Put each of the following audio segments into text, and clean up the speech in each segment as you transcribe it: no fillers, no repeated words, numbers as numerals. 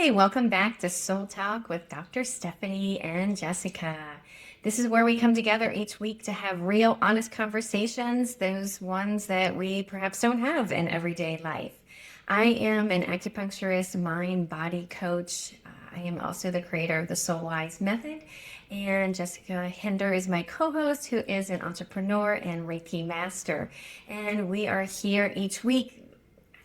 Hi, welcome back to Soul Talk with Dr. Stephanie and Jessica. This is where we come together each week to have real, honest conversations, those ones that we perhaps don't have in everyday life. I am an acupuncturist, mind body coach. I am also the creator of the Soul Wise Method. And Jessica Hinder is my co host, who is an entrepreneur and Reiki master. And we are here each week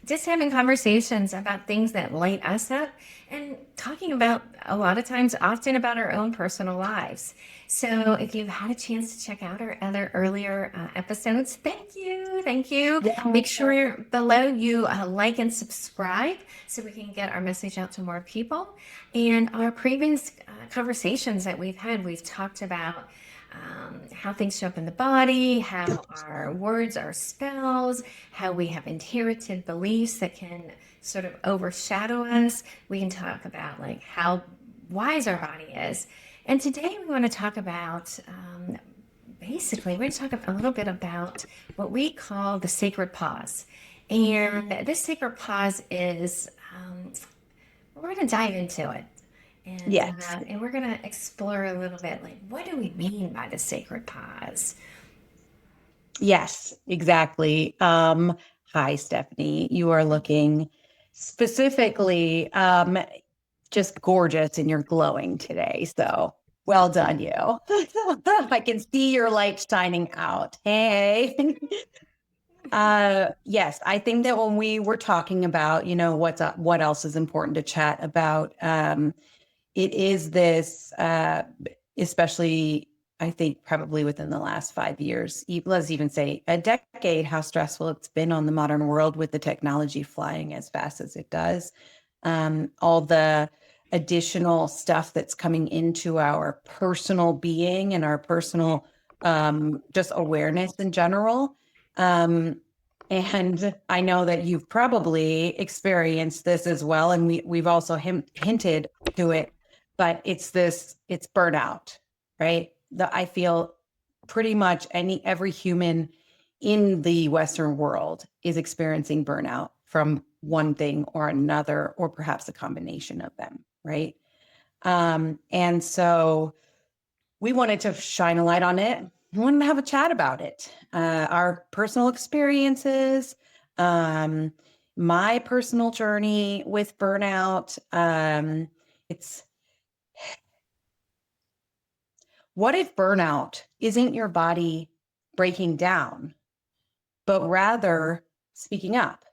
just having conversations about things that light us up and talking about a lot of times often about our own personal lives. So if you've had a chance to check out our other earlier episodes, thank you. Yeah. Make sure below you like and subscribe so we can get our message out to more people. And our previous conversations that we've talked about how things show up in the body, how our words are spells, how we have inherited beliefs that can sort of overshadow us. We can talk about like how wise our body is. And today we want to talk about basically, we're going to talk a little bit about what we call the sacred pause. And this sacred pause is, we're going to dive into it. Yes. And we're going to explore a little bit like, what do we mean by the sacred pause? Yes, exactly. Hi, Stephanie. You are looking specifically just gorgeous and you're glowing today. So well done, you. I can see your light shining out. Hey. Yes, I think that when we were talking about, what's up, what else is important to chat about, it is this, especially, I think, probably within the last 5 years, let's even say a decade, how stressful it's been on the modern world with the technology flying as fast as it does. All the additional stuff that's coming into our personal being and our personal just awareness in general. And I know that you've probably experienced this as well. And we've also hinted to it, but it's burnout, right? I feel pretty much every human in the Western world is experiencing burnout from one thing or another, or perhaps a combination of them, right? And so we wanted to shine a light on it. We wanted to have a chat about it, our personal experiences, my personal journey with burnout. It's What if burnout isn't your body breaking down, but rather speaking up?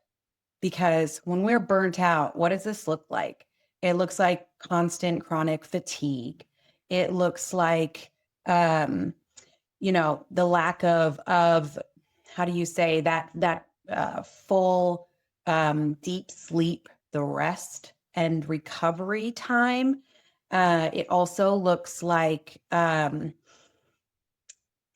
Because when we're burnt out, what does this look like? It looks like constant chronic fatigue. It looks like, the lack of how do you say that full deep sleep, the rest and recovery time. It also looks like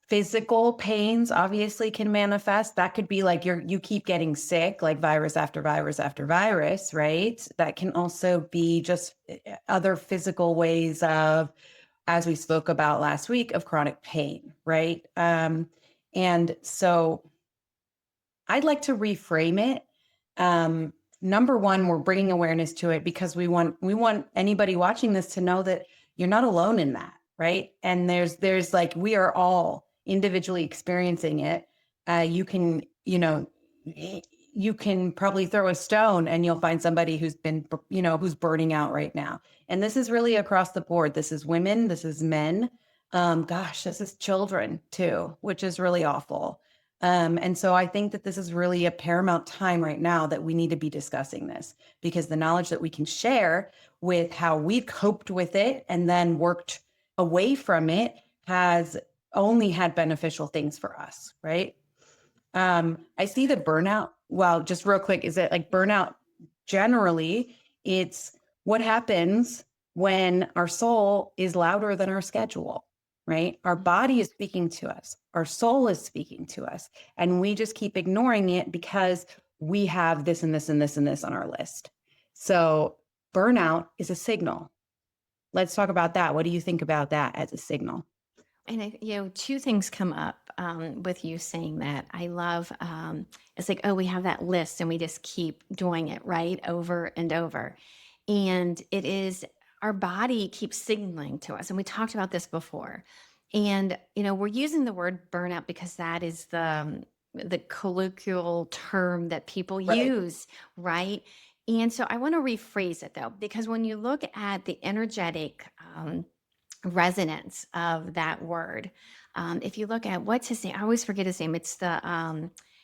physical pains obviously can manifest. That could be like you keep getting sick, like virus after virus after virus, right? That can also be just other physical ways of, as we spoke about last week, of chronic pain, right? And so I'd like to reframe it. Number one, we're bringing awareness to it because we want anybody watching this to know that you're not alone in that, right? And there's like, we are all individually experiencing it. You can, you can probably throw a stone and you'll find somebody who's been, who's burning out right now. And this is really across the board. This is women, this is men. This is children too, which is really awful. And so I think that this is really a paramount time right now that we need to be discussing this, because the knowledge that we can share with how we've coped with it and then worked away from it has only had beneficial things for us, right? I see the burnout. Well, just real quick, is it like burnout generally? It's what happens when our soul is louder than our schedule, right? Our body is speaking to us, our soul is speaking to us, and we just keep ignoring it because we have this and this and this and this on our list. So burnout is a signal. Let's talk about that. What do you think about that as a signal? And two things come up with you saying that. I love it's like, oh, we have that list and we just keep doing it right over and over. And it is our body keeps signaling to us. And we talked about this before. And, we're using the word burnout because that is the colloquial term that people Right. use, right? And so I want to rephrase it though, because when you look at the energetic resonance of that word, if you look at what's his name, I always forget his name. It's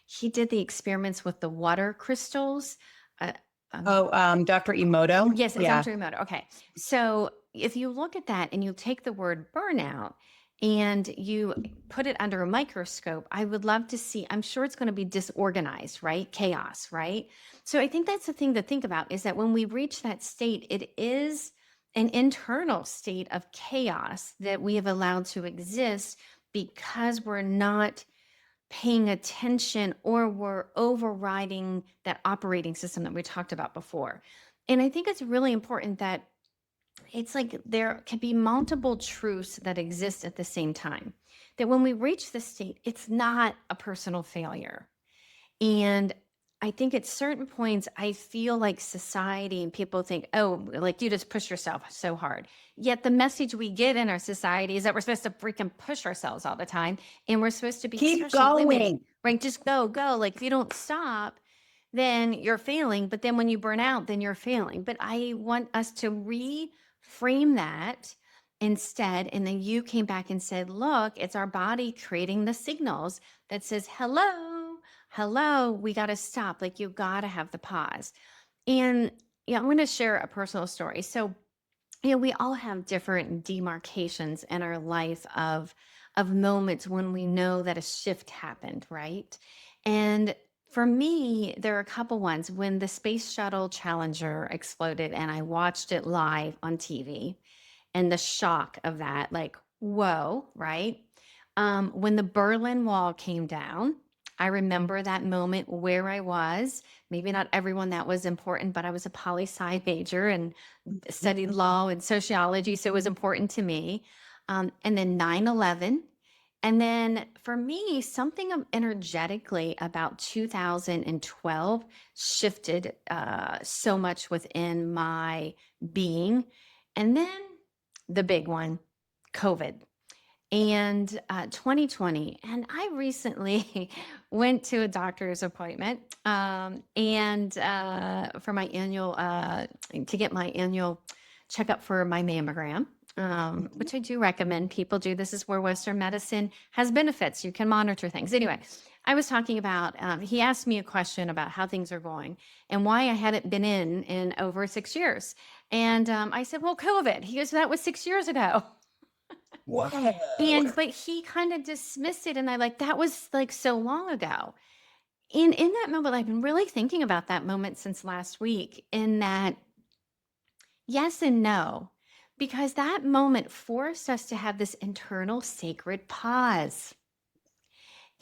he did the experiments with the water crystals. Uh, um, Oh, Dr. Emoto. Yes, it's Yeah. Dr. Emoto. Okay. So if you look at that and you take the word burnout and you put it under a microscope, I would love to see, I'm sure it's going to be disorganized, right? Chaos, right? So I think that's the thing to think about is that when we reach that state, it is an internal state of chaos that we have allowed to exist because we're not paying attention or we're overriding that operating system that we talked about before. And I think it's really important that it's like there can be multiple truths that exist at the same time. That when we reach this state, it's not a personal failure. And I think at certain points, I feel like society and people think, oh, like you just push yourself so hard. Yet the message we get in our society is that we're supposed to freaking push ourselves all the time. And we're supposed to be, Keep especially women, going. right? Just go, go. Like if you don't stop, then you're failing. But then when you burn out, then you're failing. But I want us to reframe that instead. And then you came back and said, look, it's our body creating the signals that says, hello, we got to stop. Like you got to have the pause. And I'm going to share a personal story. So, we all have different demarcations in our life of moments when we know that a shift happened, right? And for me, there are a couple ones when the space shuttle Challenger exploded and I watched it live on TV and the shock of that, like, whoa, right? When the Berlin Wall came down, I remember that moment where I was. Maybe not everyone that was important, but I was a poli sci major and studied law and sociology, so it was important to me. And then 9/11. And then for me, something energetically about 2012 shifted so much within my being. And then the big one, COVID and 2020. And I recently went to a doctor's appointment and for my annual, to get my annual checkup for my mammogram. Which I do recommend people do. This is where Western medicine has benefits. You can monitor things. Anyway, I was talking about, he asked me a question about how things are going and why I hadn't been in over 6 years. And I said, well, COVID. He goes, that was 6 years ago. Whoa. But he kind of dismissed it and I like that was like so long ago. In that moment, I've been really thinking about that moment since last week in that yes and no, because that moment forced us to have this internal sacred pause.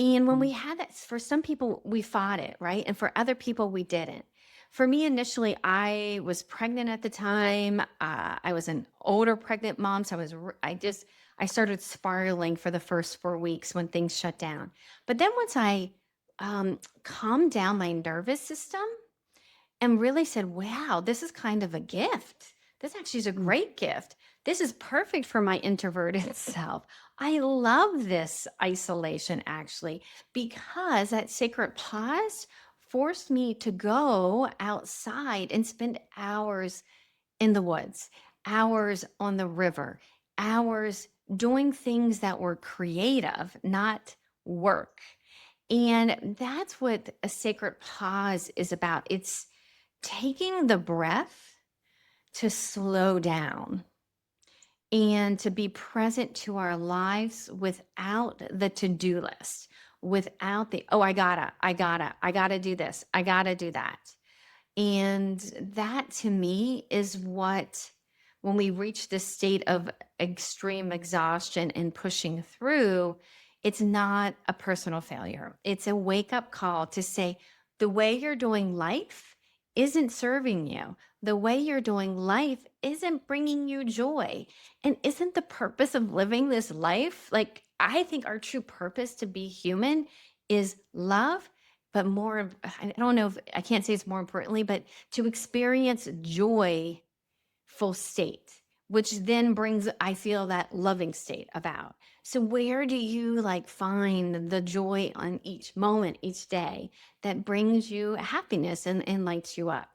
And when we had that, for some people, we fought it, right? And for other people, we didn't. For me, initially, I was pregnant at the time. I was an older pregnant mom. So I started spiraling for the first 4 weeks when things shut down. But then once I calmed down my nervous system, and really said, wow, this is kind of a gift. This actually is a great gift. This is perfect for my introverted self. I love this isolation actually, because that sacred pause forced me to go outside and spend hours in the woods, hours on the river, hours doing things that were creative, not work. And that's what a sacred pause is about. It's taking the breath to slow down and to be present to our lives without the to-do list, without the, oh, I gotta do this, I gotta do that. And that to me is what, when we reach this state of extreme exhaustion and pushing through, it's not a personal failure. It's a wake up call to say, the way you're doing life isn't serving you. The way you're doing life isn't bringing you joy. And isn't the purpose of living this life? Like, I think our true purpose to be human is love, but more, I don't know if I can't say it's more importantly, but to experience joy full state, which then brings, I feel, that loving state about. So where do you like find the joy on each moment, each day that brings you happiness and lights you up?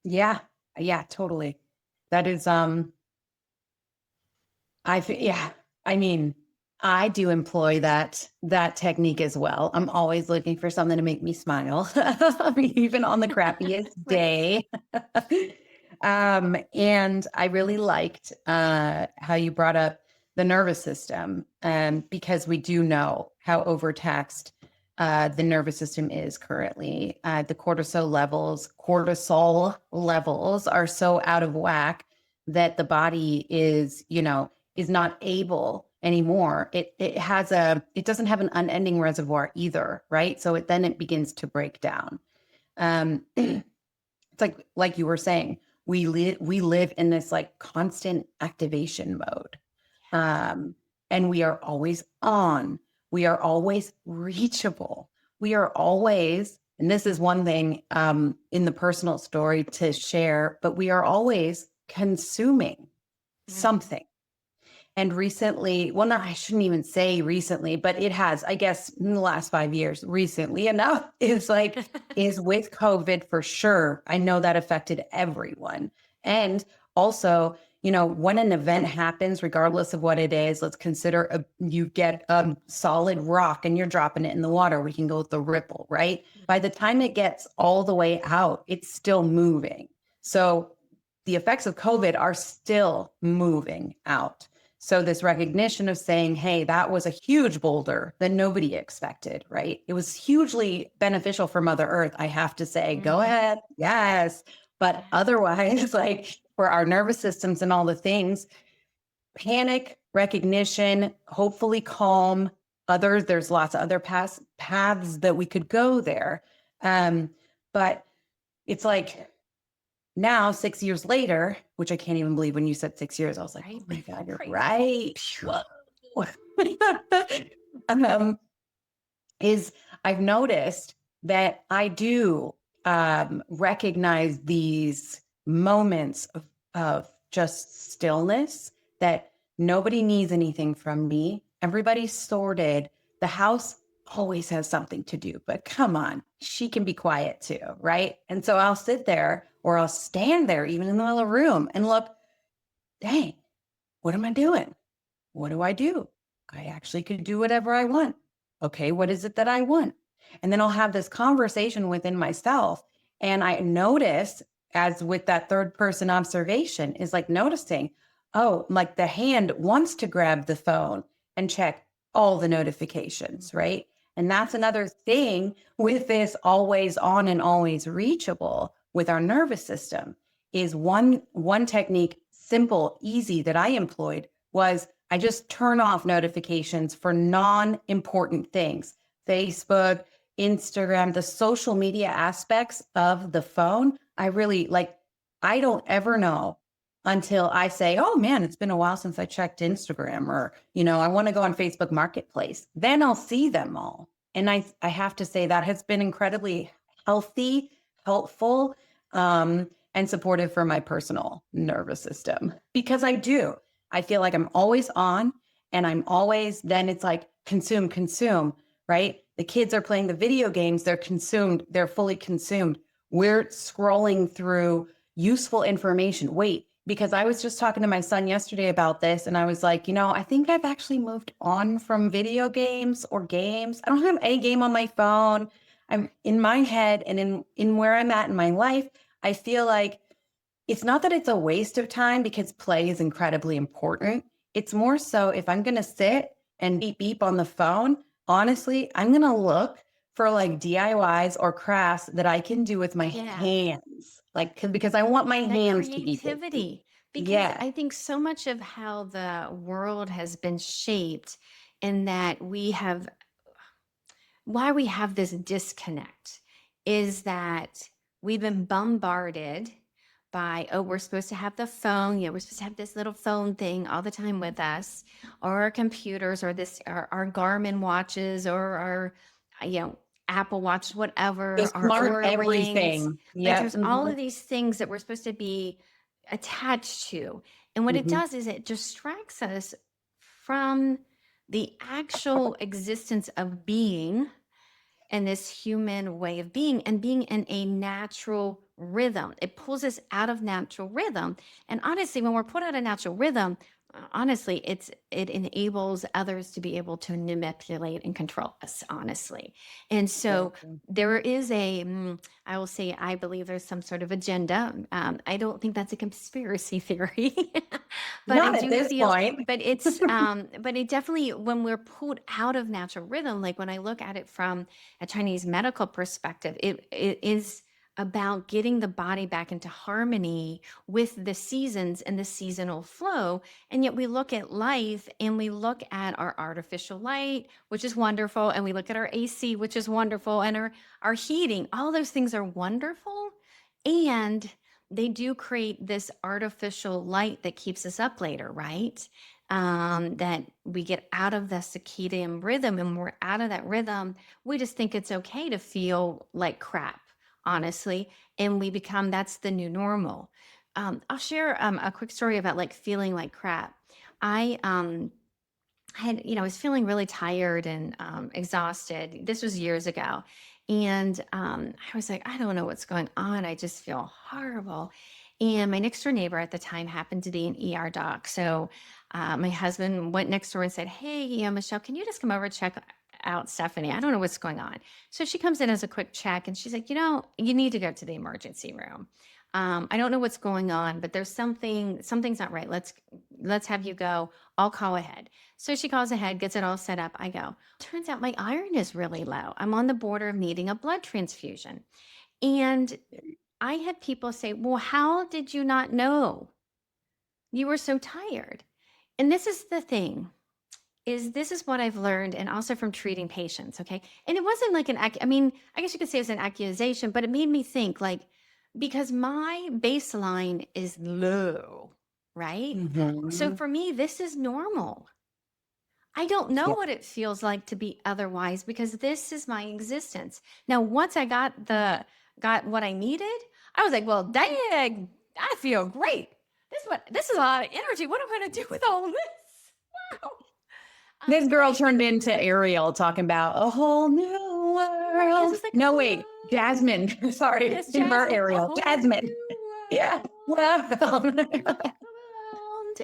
Yeah. Yeah, totally. That is, yeah, I mean, I do employ that technique as well. I'm always looking for something to make me smile, even on the crappiest Right. day. And I really liked how you brought up the nervous system, because we do know how overtaxed the nervous system is currently. The cortisol levels are so out of whack that the body is not able anymore. It doesn't have an unending reservoir either, right? So it begins to break down. It's like you were saying, we live in this like constant activation mode. Um, and we are always on. We are always reachable. We are always, and this is one thing in the personal story to share, but we are always consuming something. And recently, well, no, I shouldn't even say recently, but it has, I guess, in the last 5 years, recently enough, is with COVID for sure. I know that affected everyone. And also, when an event happens, regardless of what it is, let's consider you get a solid rock and you're dropping it in the water. We can go with the ripple, right? By the time it gets all the way out, it's still moving. So the effects of COVID are still moving out. So this recognition of saying, hey, that was a huge boulder that nobody expected, right? It was hugely beneficial for Mother Earth, I have to say. Go ahead. Yes. But otherwise, like for our nervous systems and all the things, panic, recognition, hopefully calm. There's lots of other paths that we could go there. But it's like now, 6 years later, which I can't even believe when you said 6 years, I was like, Right. oh my God, you're Crazy. right. Whoa. um, is I've noticed that I do recognize these moments of just stillness, that nobody needs anything from me. Everybody's sorted. The house always has something to do, but come on, she can be quiet too, right? And so I'll sit there or I'll stand there, even in the middle of the room, and look, dang, what am I doing? What do I do? I actually could do whatever I want. Okay, what is it that I want? And then I'll have this conversation within myself. And I notice, as with that third person observation, is like noticing, oh, like the hand wants to grab the phone and check all the notifications, right? And that's another thing with this always on and always reachable with our nervous system is one technique, simple, easy, that I employed was I just turn off notifications for non-important things. Facebook, Instagram, the social media aspects of the phone. I really like, I don't ever know until I say, oh man, it's been a while since I checked Instagram, or, I want to go on Facebook Marketplace. Then I'll see them all. And I have to say that has been incredibly healthy, helpful, and supportive for my personal nervous system, because I feel like I'm always on, and then it's like consume, right? The kids are playing the video games, they're fully consumed. We're scrolling through useful information. Wait, because I was just talking to my son yesterday about this, and I was like, I think I've actually moved on from video games or games. I don't have a game on my phone. I'm in my head, and in where I'm at in my life, I feel like it's not that it's a waste of time, because play is incredibly important. It's more so, if I'm going to sit and beep beep on the phone, honestly, I'm going to look for like DIYs or crafts that I can do with my Yeah. hands, like because I want my That hands to be busy. creativity. Because Yeah. I think so much of how the world has been shaped, in that why we have this disconnect, is that we've been bombarded by, oh, we're supposed to have the phone. Yeah, we're supposed to have this little phone thing all the time with us, or our computers, or our Garmin watches, or our, Apple Watch, The whatever, our smart Aura rings. everything. Like Yep. there's all of these things that we're supposed to be attached to. And what it Mhm. does is it distracts us from the actual existence of being and this human way of being and being in a natural rhythm. It pulls us out of natural rhythm. And honestly, when we're put out of natural rhythm, honestly, it enables others to be able to manipulate and control us, honestly. And so Exactly. there is I will say, I believe there's some sort of agenda. I don't think that's a conspiracy theory, but I Not at do this feel, point. but it definitely, when we're pulled out of natural rhythm, like when I look at it from a Chinese medical perspective, it is about getting the body back into harmony with the seasons and the seasonal flow. And yet we look at life and we look at our artificial light, which is wonderful, and we look at our AC, which is wonderful, and our heating. All those things are wonderful. And they do create this artificial light that keeps us up later, right? That we get out of the circadian rhythm, and when we're out of that rhythm, we just think it's okay to feel like crap, honestly. And we become, that's the new normal. I'll share a quick story about like feeling like crap. I I was feeling really tired and exhausted. This was years ago. And I was like, I don't know what's going on. I just feel horrible. And my next door neighbor at the time happened to be an ER doc. So my husband went next door and said, hey, Michelle, can you just come over and check out Stephanie? I don't know what's going on. So she comes in as a quick check and she's like, you need to go to the emergency room. I don't know what's going on, but there's something's not right. Let's have you go. I'll call ahead. So she calls ahead, gets it all set up. I go. Turns out my iron is really low. I'm on the border of needing a blood transfusion. And I had people say, well, how did you not know? You were so tired. And this is the thing, is this is what I've learned, and also from treating patients. Okay. And it wasn't like I mean, I guess you could say it was an accusation, but it made me think, like, because my baseline is low, right? So Mhm. for me, this is normal. I don't know Yeah. what it feels like to be otherwise, because this is my existence. Now, once I got what I needed, I was like, well, dang, I feel great. This is a lot of energy. What am I gonna do with all this? Wow. This But girl I turned into Ariel talking about a whole new right, it's world. just like, No, wait, hello. Jasmine. Sorry, Yes, you are Jasmine, a Ariel. whole Jasmine. new Yeah. world. Well,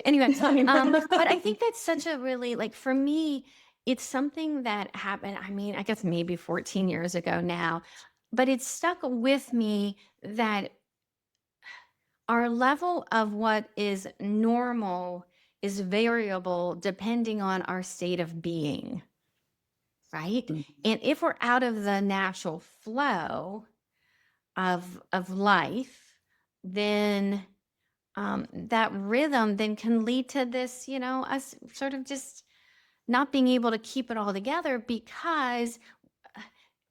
Anyway, I but I know. think that's such a really, like, for me, it's something that happened. I mean, I guess maybe 14 years ago now, but it's stuck with me that our level of what is normal is variable depending on our state of being, right? And if we're out of the natural flow of life, then that rhythm then can lead to this, us sort of just not being able to keep it all together, because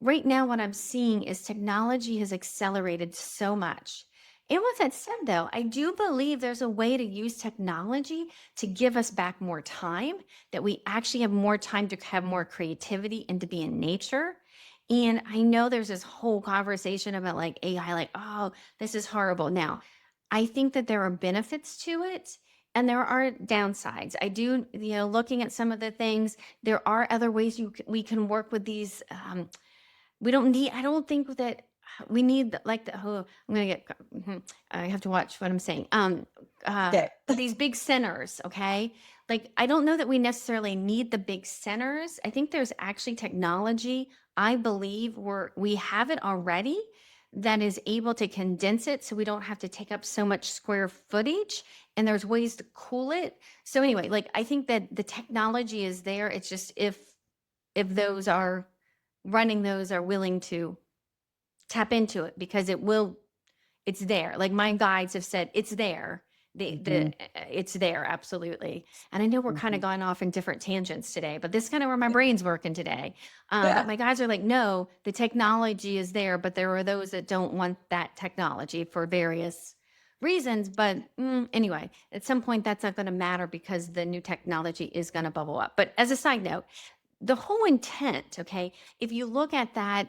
right now what I'm seeing is technology has accelerated so much. And with that said, though, I do believe there's a way to use technology to give us back more time, that we actually have more time to have more creativity and to be in nature. And I know there's this whole conversation about like AI, like, oh, this is horrible. Now, I think that there are benefits to it and there are downsides. I do, looking at some of the things, there are other ways we can work with these. We don't need, I don't think that we need like oh, I'm gonna get, I have to watch what I'm saying. Okay. These big centers, okay? Like, I don't know that we necessarily need the big centers. I think there's actually technology, I believe we have it already, that is able to condense it so we don't have to take up so much square footage, and there's ways to cool it. So anyway, like, I think that the technology is there. It's just if those are running those are willing to tap into it, because it's there. Like my guides have said, it's there. Mhm, It's there, absolutely. And I know we're kind of mhm. going off in different tangents today, but this is kind of where my brain's working today. But Yeah. my guides are like, no, the technology is there, but there are those that don't want that technology for various reasons. But anyway, at some point that's not going to matter, because the new technology is going to bubble up. But as a side note, the whole intent, okay, if you look at that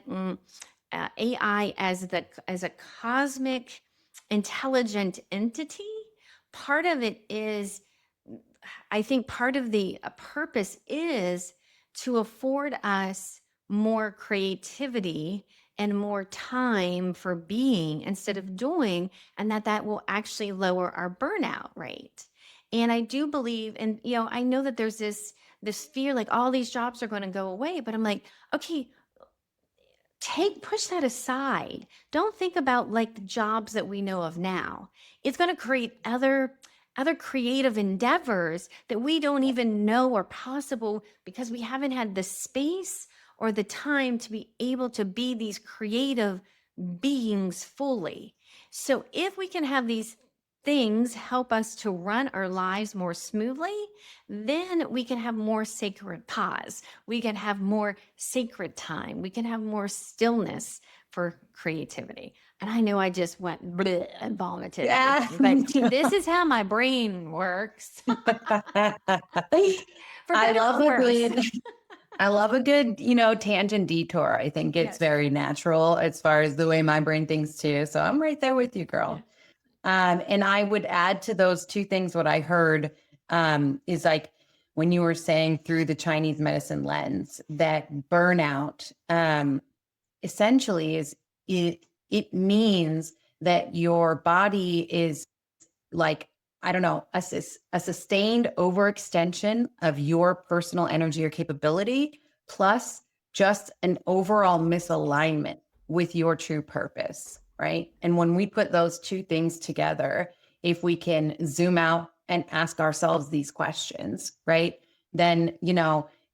AI as a cosmic intelligent entity, part of it is, I think part of the purpose is to afford us more creativity and more time for being instead of doing, and that will actually lower our burnout rate. And I do believe, and I know that there's this fear like all these jobs are going to go away, but I'm like, okay, push that aside. Don't think about like the jobs that we know of now. It's going to create other creative endeavors that we don't even know are possible because we haven't had the space or the time to be able to be these creative beings fully. So if we can have these things help us to run our lives more smoothly, then we can have more sacred pause. We can have more sacred time. We can have more stillness for creativity. And I know I just went bleh and vomited Yeah. everything, but this is how my brain works, for I better love or a worse. good I love a good, tangent detour. I think it's Yes. very natural as far as the way my brain thinks too. So I'm right there with you, Yeah. girl. And I would add to those two things what I heard is like when you were saying through the Chinese medicine lens that burnout essentially it means that your body is like, I don't know, a sustained overextension of your personal energy or capability, plus just an overall misalignment with your true purpose, right? And when we put those two things together, if we can zoom out and ask ourselves these questions, right? Then,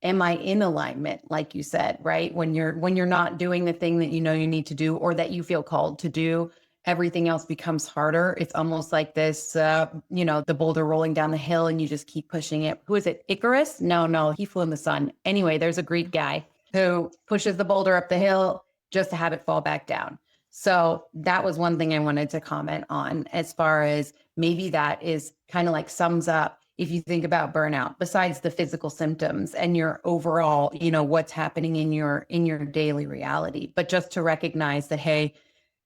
am I in alignment, like you said, right? When you're not doing the thing that you know you need to do or that you feel called to do, everything else becomes harder. It's almost like this, the boulder rolling down the hill and you just keep pushing it. Who is it? Icarus? No, he flew in the sun. Anyway, there's a Greek guy who pushes the boulder up the hill just to have it fall back down. So that was one thing I wanted to comment on as far as maybe that is kind of like sums up if you think about burnout besides the physical symptoms and your overall, what's happening in your daily reality, but just to recognize that, hey,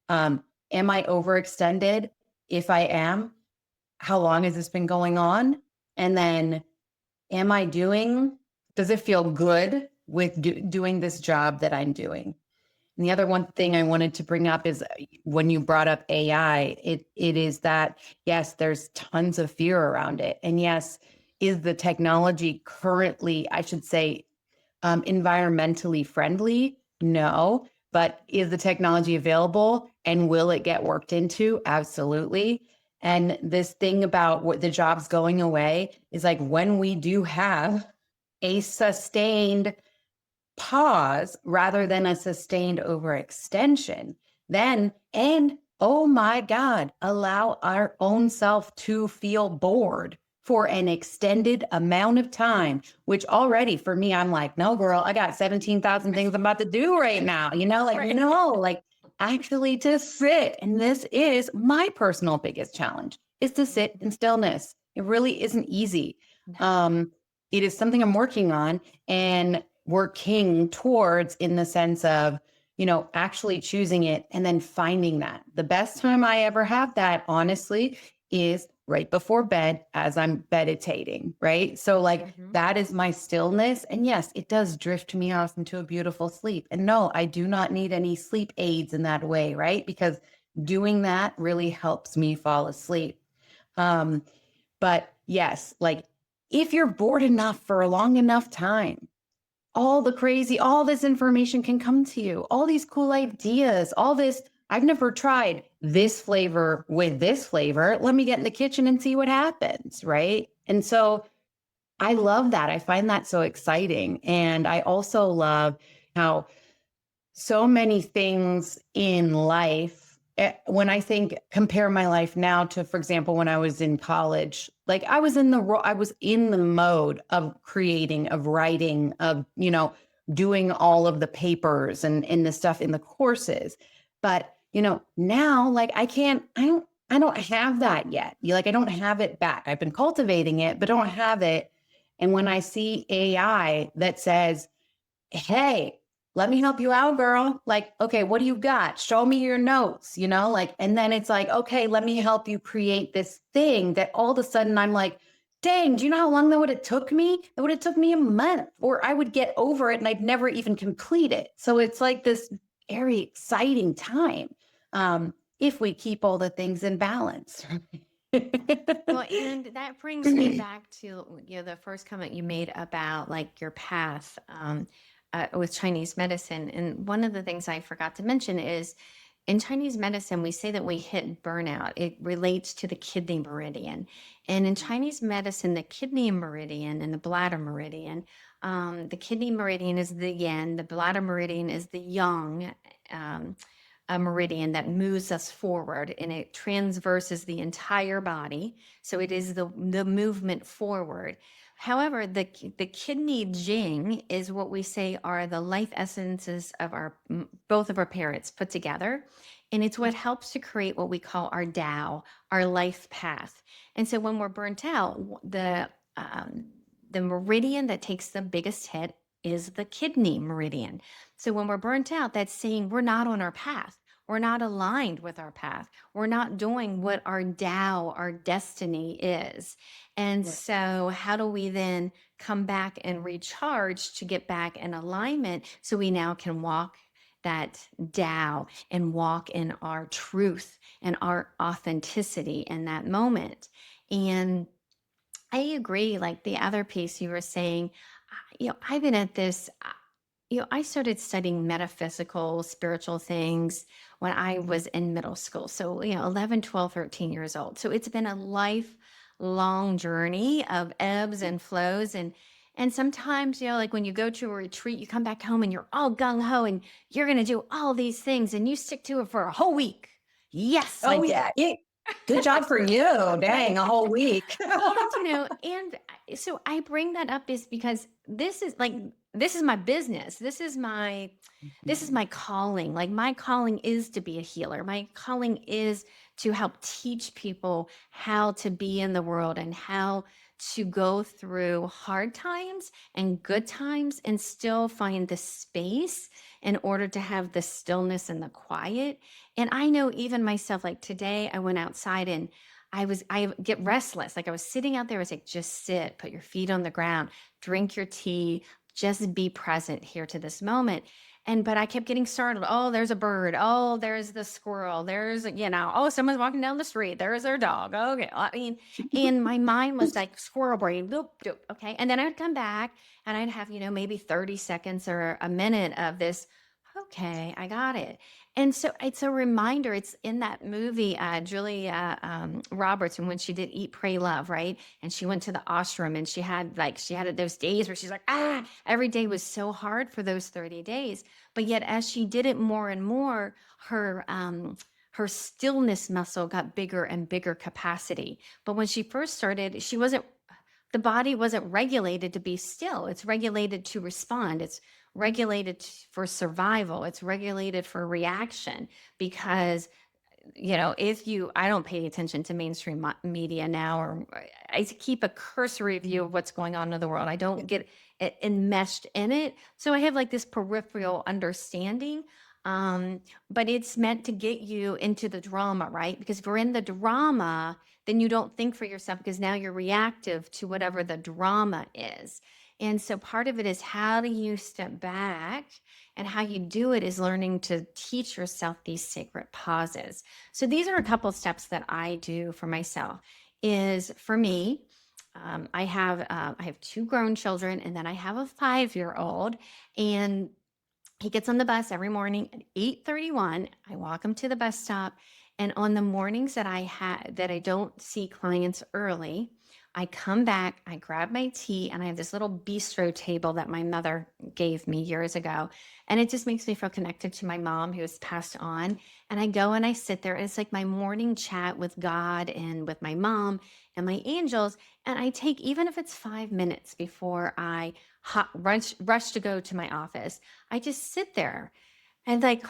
am I overextended? If I am, how long has this been going on? And then does it feel good with doing this job that I'm doing? And the other one thing I wanted to bring up is when you brought up AI, it is that, yes, there's tons of fear around it. And yes, is the technology currently, I should say, environmentally friendly? No. But is the technology available and will it get worked into? Absolutely. And this thing about what the jobs going away is like when we do have a sustained pause rather than a sustained overextension, then, and oh my God, allow our own self to feel bored for an extended amount of time, which already for me, I'm like, no, girl, I got 17,000 things I'm about to do right now. Right. No, like actually to sit. And this is my personal biggest challenge is to sit in stillness. It really isn't easy. It is something I'm working on and working towards in the sense of, actually choosing it and then finding that. The best time I ever have that, honestly, is right before bed as I'm meditating, right? So, like, that is my stillness. And yes, it does drift me off into a beautiful sleep. And no, I do not need any sleep aids in that way, right? Because doing that really helps me fall asleep. But yes, like, if you're bored enough for a long enough time, all this information can come to you, all these cool ideas, all this. I've never tried this flavor with this flavor. Let me get in the kitchen and see what happens. Right. And so I love that. I find that so exciting. And I also love how so many things in life, when I compare my life now to, for example, when I was in college, like I was in the mode of creating, of writing, of, doing all of the papers and the stuff in the courses. But, now like I don't have that yet. I don't have it back. I've been cultivating it, but don't have it. And when I see AI that says, hey, let me help you out, girl. Like, okay, what do you got? Show me your notes, like, and then it's like, okay, let me help you create this thing that all of a sudden I'm like, dang, do you know how long that would have took me? It would have took me a month, or I would get over it and I'd never even complete it. So it's like this very exciting time. If we keep all the things in balance. Well, and that brings me back to the first comment you made about like your path with Chinese medicine. And one of the things I forgot to mention is in Chinese medicine, we say that we hit burnout. It relates to the kidney meridian. And in Chinese medicine, the kidney meridian and the bladder meridian, the kidney meridian is the yin, the bladder meridian is the yang. A meridian that moves us forward, and it transverses the entire body. So it is the movement forward. However, the kidney jing is what we say are the life essences of both of our parents put together. And it's what helps to create what we call our Tao, our life path. And so when we're burnt out, the meridian that takes the biggest hit is the kidney meridian. So when we're burnt out, that's saying we're not on our path. We're not aligned with our path. We're not doing what our Tao, our destiny is. And Right. so, how do we then come back and recharge to get back in alignment so we now can walk that Tao and walk in our truth and our authenticity in that moment? And I agree. Like the other piece you were saying, I've been at this. I started studying metaphysical, spiritual things when I was in middle school. So, 11, 12, 13 years old. So it's been a lifelong journey of ebbs and flows. And sometimes, like when you go to a retreat, you come back home and you're all gung ho and you're going to do all these things and you stick to it for a whole week. Yes, I Oh did. yeah. Good job for you. Dang, a whole week. So I bring that up is because this is my business. This is my calling. Like my calling is to be a healer. My calling is to help teach people how to be in the world and how to go through hard times and good times and still find the space in order to have the stillness and the quiet. And I know even myself, like today I went outside and I get restless. Like I was sitting out there, I was like, just sit, put your feet on the ground, drink your tea, just be present here to this moment. But I kept getting startled. Oh, there's a bird. Oh, there's the squirrel. Oh, someone's walking down the street. There's their dog. Okay. I mean, and my mind was like squirrel brain. Doop, doop, okay. And then I'd come back and I'd have, maybe 30 seconds or a minute of this. Okay, I got it. And so it's a reminder. It's in that movie, Julia Roberts, and when she did Eat, Pray, Love, right? And she went to the ashram and she had those days where she's like, every day was so hard for those 30 days. But yet, as she did it more and more, her stillness muscle got bigger and bigger capacity. But when she first started, the body wasn't regulated to be still. It's regulated to respond. It's regulated for survival. It's regulated for reaction because, I don't pay attention to mainstream media now, or I keep a cursory view of what's going on in the world. I don't get enmeshed in it. So I have like this peripheral understanding. But it's meant to get you into the drama, right? Because if you're in the drama, then you don't think for yourself because now you're reactive to whatever the drama is. And so part of it is how do you step back, and how you do it is learning to teach yourself these sacred pauses. So these are a couple of steps that I do for myself. Is for me, I have two grown children, and then I have a 5-year-old, and he gets on the bus every morning at 8:31. I walk him to the bus stop. And on the mornings that I don't see clients early, I come back, I grab my tea, and I have this little bistro table that my mother gave me years ago. And it just makes me feel connected to my mom who has passed on. And I go and I sit there. And it's like my morning chat with God and with my mom and my angels. And I take, even if it's 5 minutes before I rush to go to my office, I just sit there and like,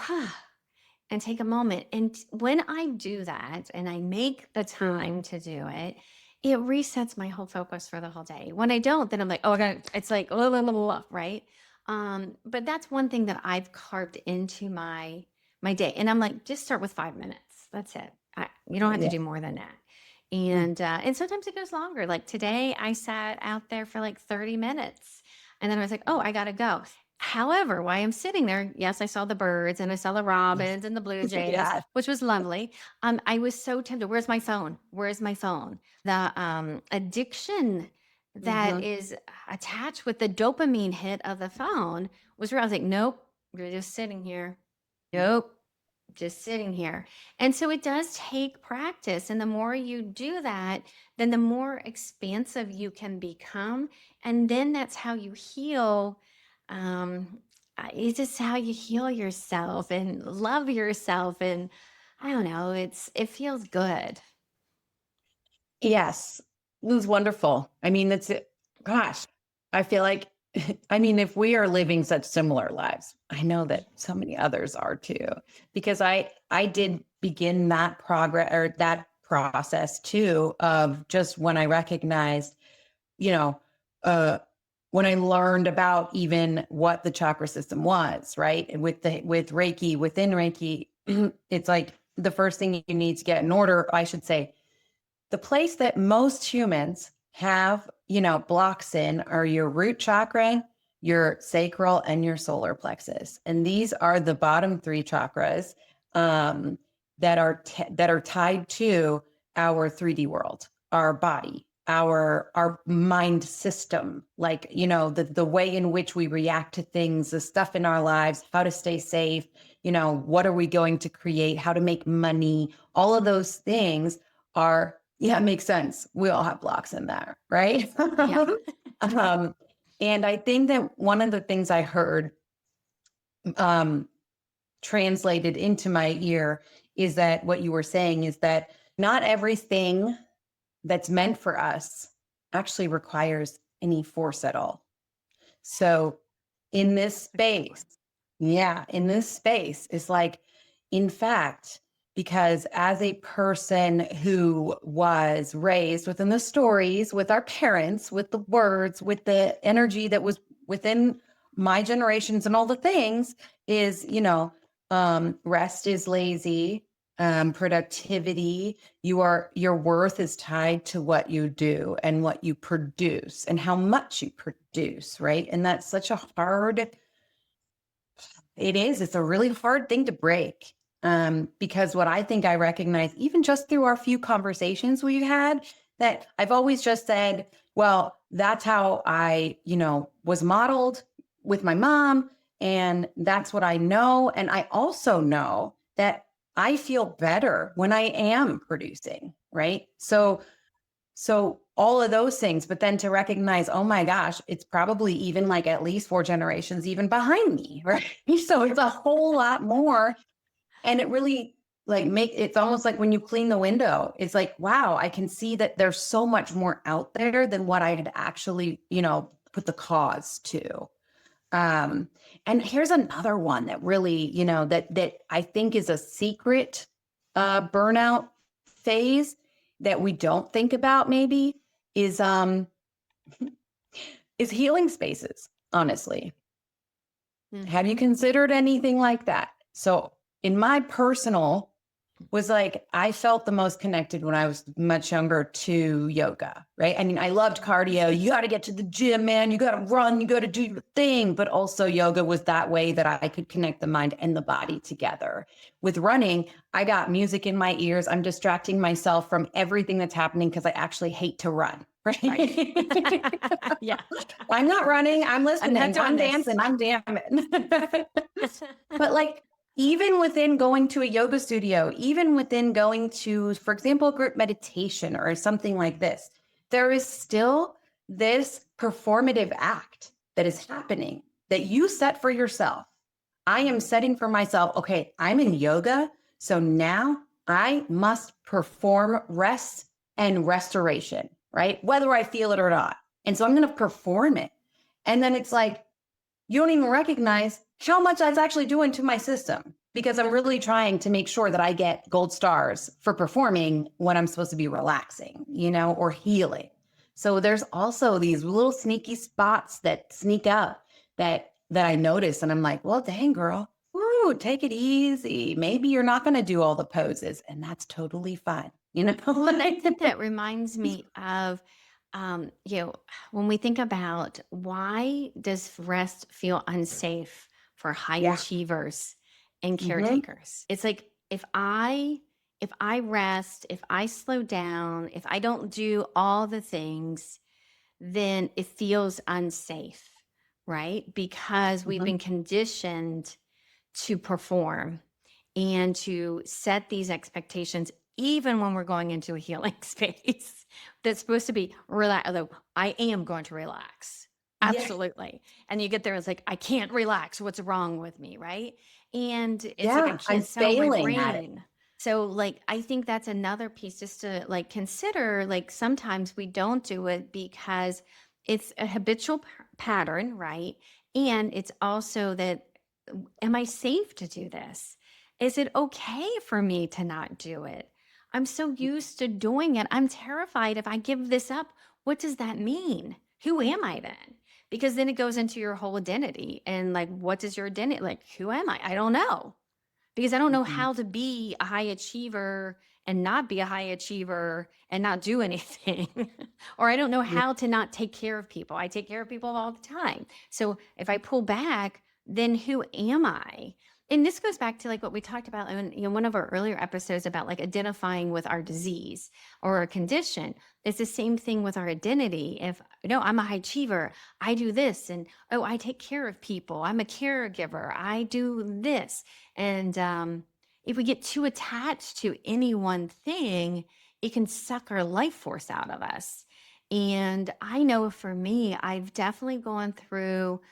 and take a moment. And when I do that and I make the time to do it, it resets my whole focus for the whole day. When I don't, then I'm like, oh, it's like, right? But that's one thing that I've carved into my day. And I'm like, just start with 5 minutes. That's it. You don't have to Yeah. do more than that. Mm. And sometimes it goes longer. Like today, I sat out there for like 30 minutes, and then I was like, oh, I gotta go. However, while I'm sitting there, yes, I saw the birds and I saw the robins and the blue jays, Yeah. which was lovely. I was so tempted. Where's my phone? Where's my phone? The addiction that Hmm. is attached with the dopamine hit of the phone was where I was like, nope, you're just sitting here. Nope, just sitting here. And so it does take practice. And the more you do that, then the more expansive you can become. And then that's how you heal. It's just how you heal yourself and love yourself. And I don't know, it feels good. Yes. It was wonderful. I mean, that's it. Gosh, I feel like, I mean, if we are living such similar lives, I know that so many others are too, because I did begin that progress or that process too of just when I recognized, you know, uh, when I learned about even what the chakra system was, right? And with Reiki, within Reiki, it's like the first thing you need to get in order, I should say, the place that most humans have, blocks in are your root chakra, your sacral, and your solar plexus. And these are the bottom three chakras um, that are tied to our 3D world, our body, our mind system, like the way in which we react to things, the stuff in our lives, how to stay safe, what are we going to create, how to make money, all of those things are, yeah, it makes sense. We all have blocks in there, right? Yeah. um, and I think that one of the things I heard um, translated into my ear is that what you were saying is that not everything that's meant for us actually requires any force at all. So in this space, yeah, in this space is like, in fact, because as a person who was raised within the stories, with our parents, with the words, with the energy that was within my generations and all the things, is, rest is lazy, productivity, your worth is tied to what you do and what you produce and how much you produce, right? And that's such a hard, it's a really hard thing to break. Because what I think I recognize, even just through our few conversations we've had, that I've always just said, well, that's how I, was modeled with my mom. And that's what I know. And I also know that I feel better when I am producing, right? So all of those things, but then to recognize, oh my gosh, it's probably even like at least 4 generations even behind me, right? So it's a whole lot more. And it really it's almost like when you clean the window, it's like, wow, I can see that there's so much more out there than what I had actually, put the cause to. And here's another one that really, that I think is a secret burnout phase that we don't think about maybe is is healing spaces, honestly. Have you Mhm. considered anything like that? So in my personal was like, I felt the most connected when I was much younger to yoga, right? I mean, I loved cardio. You got to get to the gym, man. You got to run. You got to do your thing. But also, yoga was that way that I could connect the mind and the body together. With running, I got music in my ears. I'm distracting myself from everything that's happening because I actually hate to run, right? Yeah. I'm not running. I'm I'm not listening. doing I'm this. dancing. I'm jamming. But like, even within going to a yoga studio, even within going to, for example, group meditation or something like this, there is still this performative act that is happening that you set for yourself. I am setting for myself, okay, I'm in yoga. So now I must perform rest and restoration, right? Whether I feel it or not. And so I'm going to perform it. And then it's like, you don't even recognize how much that's actually doing to my system because I'm really trying to make sure that I get gold stars for performing when I'm supposed to be relaxing, or healing. So there's also these little sneaky spots that sneak out that that I notice. And I'm like, well, dang, girl, woo, take it easy. Maybe you're not going to do all the poses, and that's totally fine. You know, Well, and I like, think that reminds me of, you know, when we think about why does rest feel unsafe for high yeah. achievers and Hmm. caretakers? It's like if I rest, if I slow down, if I don't do all the things, then it feels unsafe, right? Because we've Hmm. been conditioned to perform and to set these expectations even when we're going into a healing space that's supposed to be relax. Although I am going to relax, Yeah. absolutely. And you get there, it's like I can't relax, what's wrong with me, right? And it's like I Yeah. I'm can't settle my failing at it. brain. So like I think that's another piece just to like consider. Like sometimes we don't do it because it's a habitual pattern, right? And it's also that, am I safe to do this? Is it okay for me to not do it? I'm so used to doing it. I'm terrified if I give this up. What does that mean? Who am I then? Because then it goes into your whole identity. And like, what is your identity? Like, who am I? I don't know. Because I don't know Mhm. how to be a high achiever and not be a high achiever and not do anything. Or I don't know Yeah. how to not take care of people. I take care of people all the time. So if I pull back, then who am I? And this goes back to like what we talked about in one of our earlier episodes about like identifying with our disease or our condition. It's the same thing with our identity. If no, I'm a high achiever, I do this, and oh, I take care of people. I'm a caregiver. I do this. And if we get too attached to any one thing, it can suck our life force out of us. And I know for me, I've definitely gone through,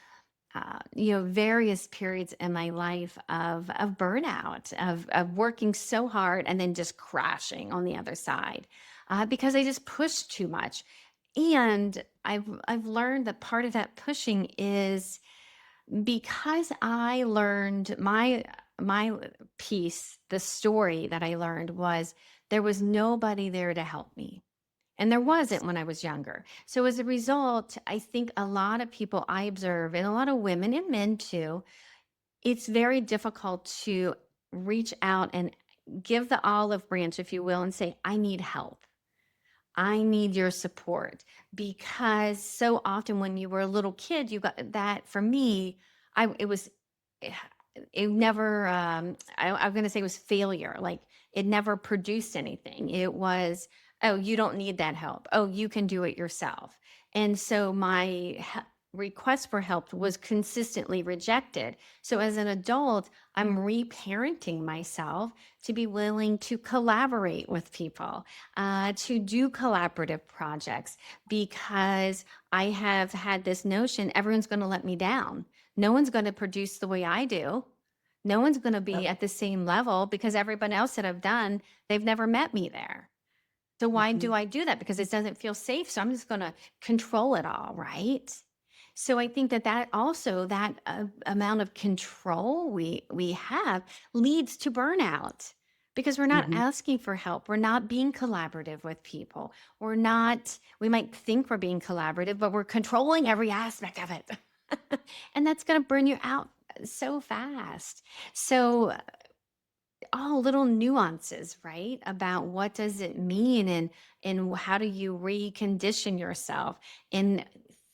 various periods in my life of burnout, of working so hard and then just crashing on the other side because I just pushed too much. And I've learned that part of that pushing is because I learned my piece, the story that I learned was there was nobody there to help me. And there wasn't when I was younger. So as a result, I think a lot of people I observe, and a lot of women and men too, it's very difficult to reach out and give the olive branch, if you will, and say, I need help. I need your support, because so often when you were a little kid, you got that. For me, I it was eh, it never I'm going to say it was failure. Like it never produced anything. It was, oh, you don't need that help. Oh, you can do it yourself. And so my request for help was consistently rejected. So as an adult, I'm reparenting myself to be willing to collaborate with people, to do collaborative projects, because I have had this notion everyone's going to let me down. No one's going to produce the way I do. No one's going to be Yep. at the same level because everyone else that I've done, they've never met me there. So why Mhm. do I do that? Because it doesn't feel safe. So I'm just going to control it all, right? So I think that that also that amount of control we have leads to burnout because we're not Mhm. asking for help. We're not being collaborative with people. We're not. We might think we're being collaborative, but we're controlling every aspect of it, and that's going to burn you out so fast. So all little nuances, right? About what does it mean, and how do you recondition yourself and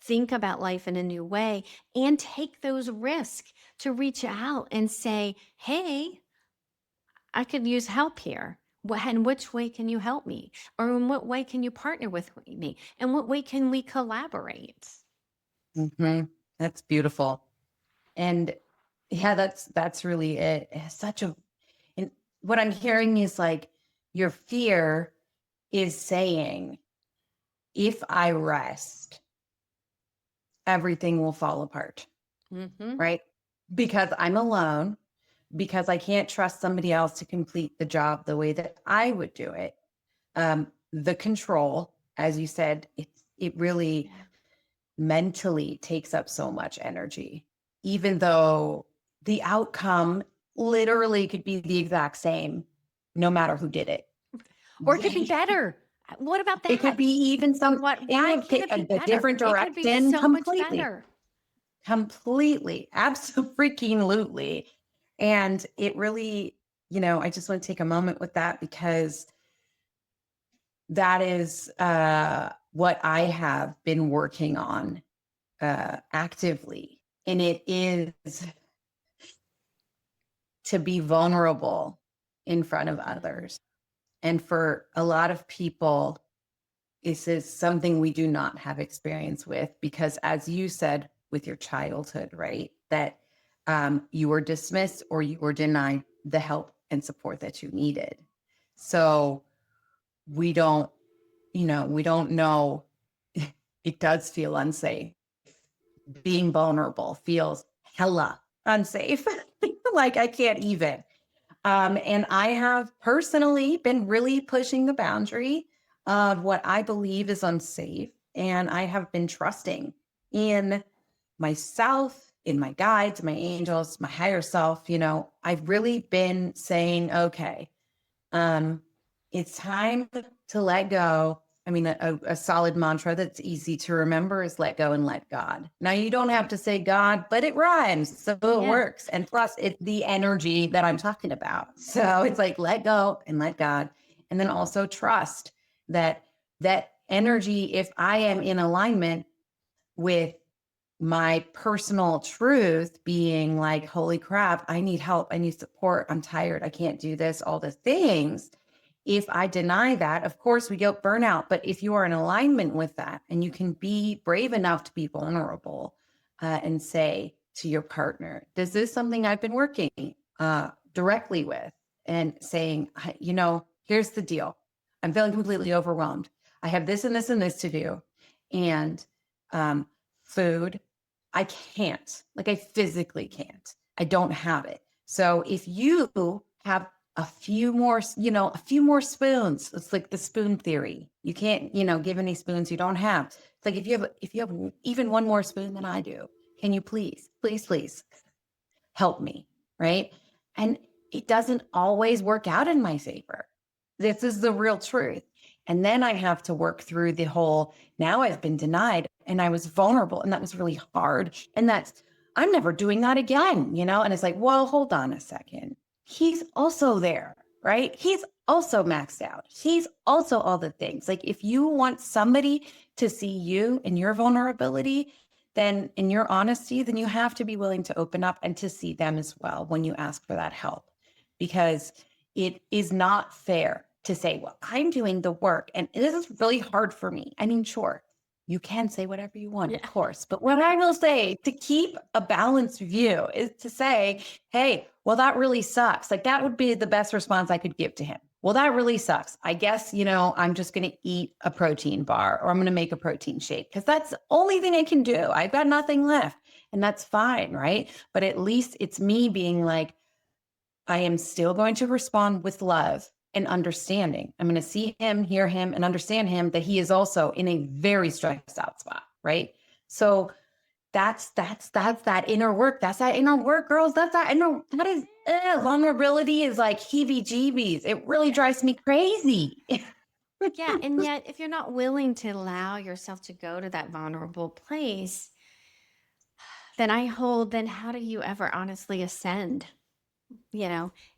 think about life in a new way and take those risks to reach out and say, "Hey, I could use help here. In which way can you help me? Or in what way can you partner with me? In what way can we collaborate?" Mhm. That's beautiful. And yeah, that's really it. It's such a, and what I'm hearing is like your fear is saying, if I rest, everything will fall apart, Mm-hmm. right? Because I'm alone, because I can't trust somebody else to complete the job the way that I would do it. The control, as you said, it really Yeah. mentally takes up so much energy, even though the outcome literally could be the exact same, no matter who did it. Or it could be better. What about It could that? be even some, What? it Why would can't take it be a better? different It could be direction so much completely. better. completely, absolutely. And it really, I just want to take a moment with that because that is what I have been working on actively. And it is to be vulnerable in front of others. And for a lot of people, this is something we do not have experience with because, as you said, with your childhood, right? That you were dismissed or you were denied the help and support that you needed. So we don't, we don't know. It does feel unsafe. Being vulnerable feels hella unsafe. Like I can't even. And I have personally been really pushing the boundary of what I believe is unsafe. And I have been trusting in myself, in my guides, my angels, my higher self. I've really been saying, okay, um, it's time to let go. I mean, a solid mantra that's easy to remember is let go and let God. Now, you don't have to say God, but it rhymes. So it Yeah. works. And plus, it's the energy that I'm talking about. So it's like let go and let God. And then also trust that energy, if I am in alignment with my personal truth being like, holy crap, I need help. I need support. I'm tired. I can't do this, all the things. If I deny that, of course, we get burnout. But if you are in alignment with that and you can be brave enough to be vulnerable and say to your partner, this is something I've been working directly with and saying, here's the deal. I'm feeling completely overwhelmed. I have this and this and this to do. And food, I can't, like I physically can't. I don't have it. So if you have a few more spoons, it's like the spoon theory. You can't, give any spoons you don't have. It's like if you have even one more spoon than I do, can you please help me, right? And it doesn't always work out in my favor. This is the real truth. And then I have to work through the whole, now I've been denied and I was vulnerable and that was really hard. And I'm never doing that again, And it's like, well, hold on a second. He's also there, right? He's also maxed out. He's also all the things. Like if you want somebody to see you and your vulnerability, then in your honesty, then you have to be willing to open up and to see them as well when you ask for that help. Because it is not fair to say, well, I'm doing the work and this is really hard for me. I mean, sure, you can say whatever you want, Yeah. of course. But what I will say to keep a balanced view is to say, hey, well, that really sucks. Like that would be the best response I could give to him. Well, that really sucks. I guess, I'm just going to eat a protein bar or I'm going to make a protein shake because that's the only thing I can do. I've got nothing left and that's fine. Right. But at least it's me being like, I am still going to respond with love and understanding. I'm going to see him, hear him, and understand him that he is also in a very stressed out spot. Right. So that's that inner work. That's that inner work, girls. That is vulnerability is like heebie-jeebies. It really drives me crazy. Yeah. And yet, if you're not willing to allow yourself to go to that vulnerable place, then how do you ever honestly ascend,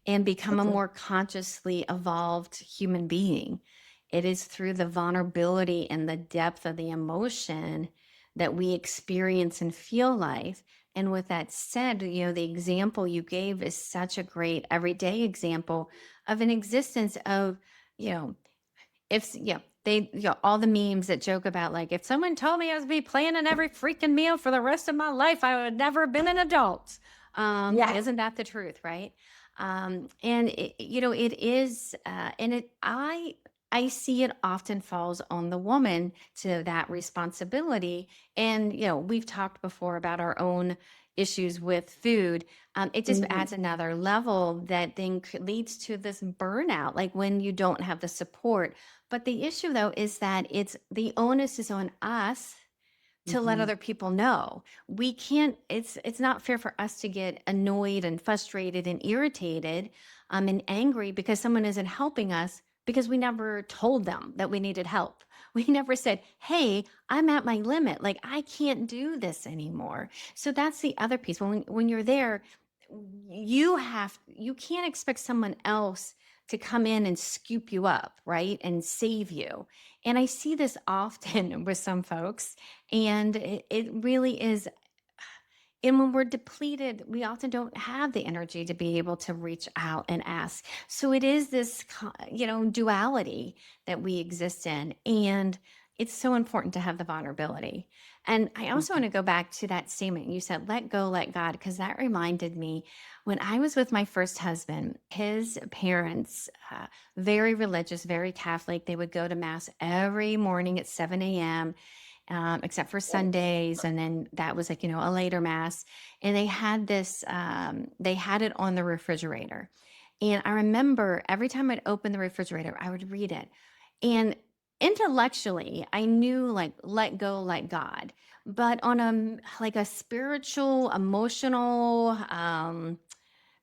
and become a more consciously evolved human being? It is through the vulnerability and the depth of the emotion that we experience and feel life. And with that said, the example you gave is such a great everyday example of an existence of, you know, if they all the memes that joke about like if someone told me I would be planning every freaking meal for the rest of my life, I would never have been an adult. Yeah. Isn't that the truth, right? And it is, and I see it often falls on the woman to that responsibility. And we've talked before about our own issues with food. It just Mhm. adds another level that then leads to this burnout, like when you don't have the support. But the issue though is that it's the onus is on us to let Mhm. other people know. We can't, it's not fair for us to get annoyed and frustrated and irritated and angry because someone isn't helping us because we never told them that we needed help. We never said, hey, I'm at my limit. Like, I can't do this anymore. So that's the other piece. When you're there, you can't expect someone else to come in and scoop you up, right? And save you. And I see this often with some folks, and it really is. And when we're depleted, we often don't have the energy to be able to reach out and ask. So it is this, duality that we exist in. And it's so important to have the vulnerability. And I also want Mhm. to go back to that statement you said, let go, let God, because that reminded me when I was with my first husband, his parents, very religious, very Catholic, they would go to Mass every morning at 7 a.m., except for Sundays. And then that was like, a later mass. And they had this, they had it on the refrigerator. And I remember every time I'd open the refrigerator, I would read it. And intellectually, I knew like, let go, let God. But on like a spiritual, emotional,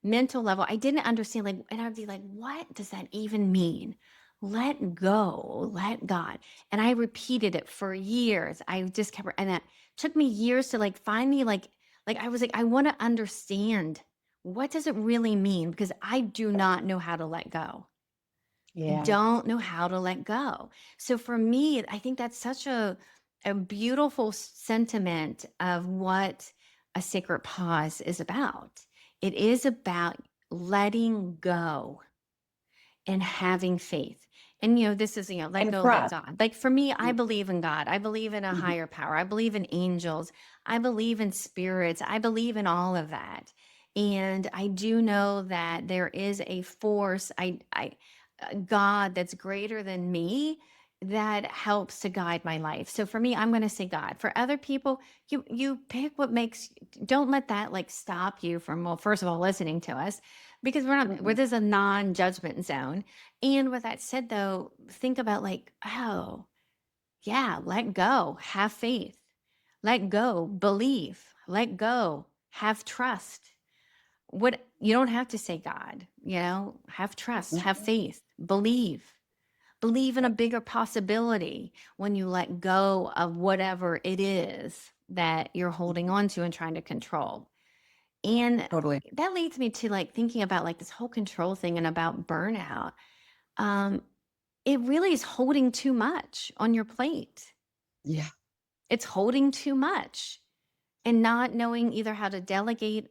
mental level, I didn't understand, like, and I'd be like, what does that even mean? Let go, let God. And I repeated it for years. I just kept, and it took me years to like finally, like I was like, I want to understand, what does it really mean? Because I do not know how to let go. I Yeah. don't know how to let go. So for me, I think that's such a beautiful sentiment of what a sacred pause is about. It is about letting go and having faith. And this is, let And go, let trust. God. Like for me, I believe in God. I believe in a Mhm. higher power. I believe in angels. I believe in spirits. I believe in all of that. And I do know that there is a force, God that's greater than me, that helps to guide my life. So for me, I'm going to say God. For other people, you pick what makes. Don't let that like stop you from, well, first of all, listening to us, because we're not. We're Mhm. this is a non-judgment zone. And with that said, though, think about like, oh yeah, let go, have faith, let go, believe, let go, have trust. What you don't have to say God, have trust, have Mhm. faith, believe in a bigger possibility when you let go of whatever it is that you're holding on to and trying to control. And Totally. that leads me to like thinking about like this whole control thing and about burnout. Um, it really is holding too much on your plate. Yeah. It's holding too much and not knowing either how to delegate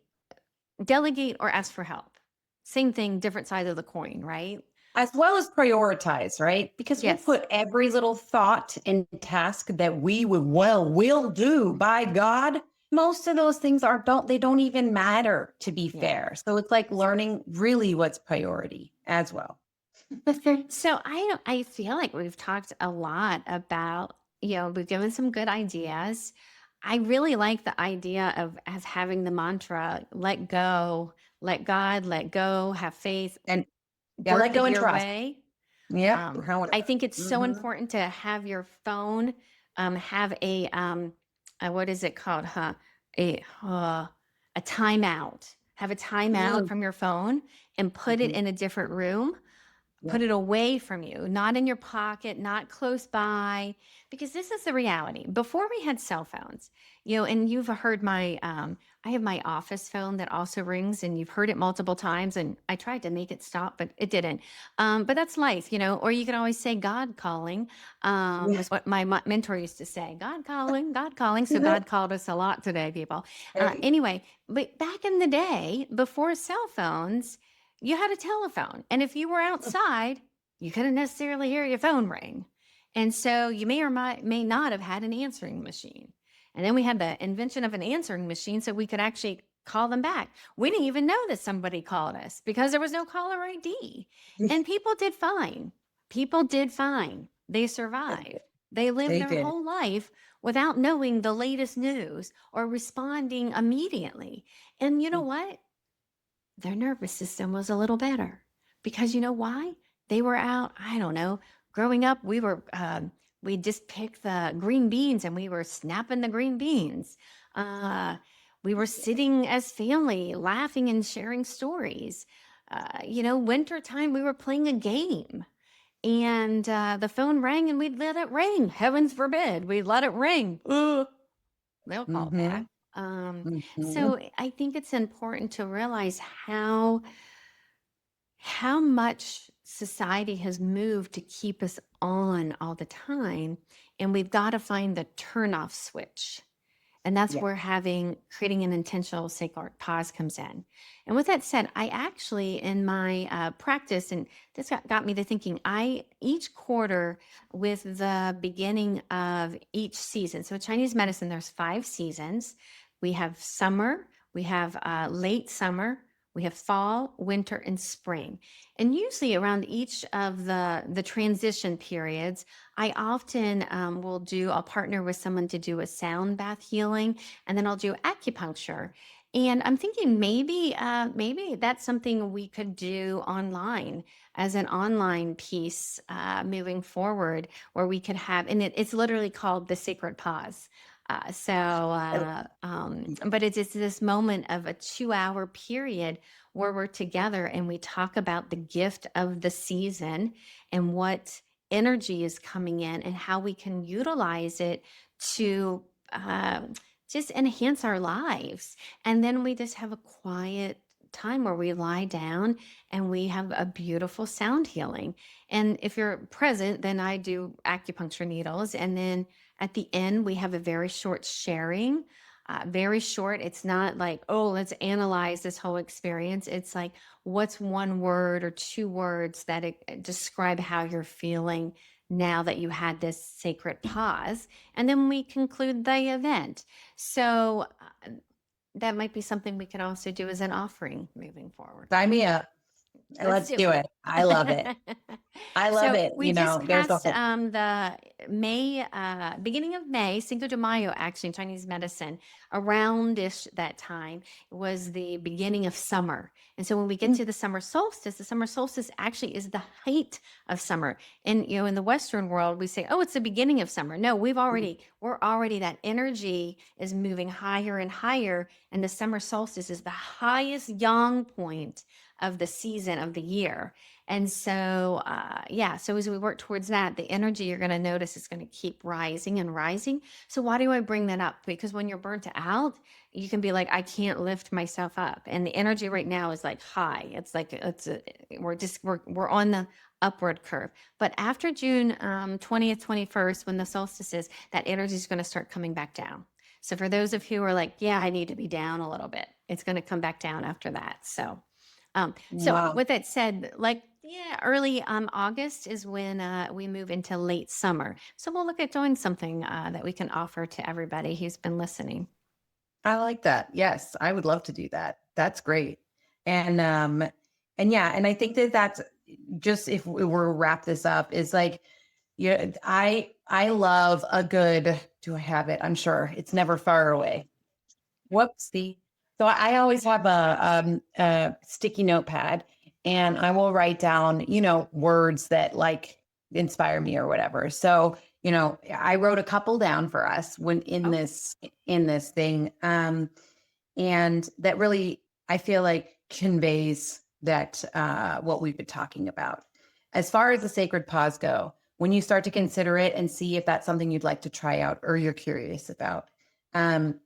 or ask for help. Same thing, different side of the coin, right? As well as prioritize, right? Because we'll Yes. put every little thought and task that we will do by God. Most of those things they don't even matter, to be Yeah. fair. So it's like learning really what's priority as well. So I feel like we've talked a lot about, we've given some good ideas. I really like the idea of as having the mantra, let go, let God, let go, have faith, And yeah, let work it go and your trust. way. Yep. I However. think it's so Hmm. important to have your phone, have what is it called? Huh? A, uh, a timeout. Have a timeout Mm. from your phone and put it Mhm. in a different room. Put Yep. it away from you, not in your pocket, not close by, because this is the reality. Before we had cell phones, and you've heard I have my office phone that also rings, and you've heard it multiple times. And I tried to make it stop, but it didn't. But that's life, or you can always say God calling, Yeah. was what my mentor used to say, God calling, God calling. So Yep. God called us a lot today, people. Hey. Anyway, but back in the day, before cell phones, you had a telephone. And if you were outside, you couldn't necessarily hear your phone ring. And so you may not have had an answering machine. And then we had the invention of an answering machine so we could actually call them back. We didn't even know that somebody called us because there was no caller ID. And people did fine. People did fine. They survived. They lived They their did. whole life without knowing the latest news or responding immediately. And you know Mm. what? Their nervous system was a little better because you know why? They were out, I don't know, growing up, we just picked the green beans and we were snapping the green beans. Uh, we were sitting as family, laughing and sharing stories. Wintertime, we were playing a game. And the phone rang and we'd let it ring. Heavens forbid, we'd let it ring. Ugh, they'll call back. Mhm. Mhm. So I think it's important to realize how much society has moved to keep us on all the time. And we've got to find the turn off switch. And that's Yeah. where creating an intentional sacred pause comes in. And with that said, I actually, in my practice, and this got me to thinking, each quarter with the beginning of each season. So Chinese medicine, there's 5 seasons. We have summer, we have late summer, we have fall, winter, and spring. And usually around each of the transition periods, I often I'll partner with someone to do a sound bath healing, and then I'll do acupuncture. And I'm thinking maybe that's something we could do online as an online piece moving forward, where we could have, and it's literally called the Sacred Pause. But it's this moment of a 2 hour period where we're together and we talk about the gift of the season and what energy is coming in and how we can utilize it to just enhance our lives. And then we just have a quiet time where we lie down and we have a beautiful sound healing. And if you're present, then I do acupuncture needles. And then at the end, we have a very short sharing. Very short. It's not like, oh, let's analyze this whole experience. It's like, what's one word or 2 words that describe how you're feeling now that you had this sacred pause? And then we conclude the event. So that might be something we can also do as an offering moving forward. Sign me up. Let's Let's do do it. it. I love it. I love So it. we just There's a passed whole the beginning of May, Cinco de Mayo, actually in Chinese medicine, aroundish that time was the beginning of summer. And so when we get Mm, to the summer solstice actually is the height of summer. And in the Western world, we say, oh, it's the beginning of summer. No, mm. we're already, that energy is moving higher and higher. And the summer solstice is the highest yang point of the season of the year. And so, so as we work towards that, the energy you're going to notice is going to keep rising and rising. So, why do I bring that up? Because when you're burnt out, you can be like, I can't lift myself up. And the energy right now is like high. It's like, we're on the upward curve. But after June 20th, 21st, when the solstice is, that energy is going to start coming back down. So, for those of you who are like, yeah, I need to be down a little bit, it's going to come back down after that. So Wow. with that said, early August is when we move into late summer. So we'll look at doing something that we can offer to everybody who's been listening. I like that. Yes, I would love to do that. That's great. And yeah, and I think that that's just, if we were to wrap this up, is like, yeah, I love a good, do I have it? I'm sure it's never far away. Whoopsie. So I always have a sticky notepad, and I will write down, words that like inspire me or whatever. So, I wrote a couple down for us when Oh, in this thing. And that really, I feel like, conveys that what we've been talking about. As far as the sacred pause go, when you start to consider it and see if that's something you'd like to try out or you're curious about, um,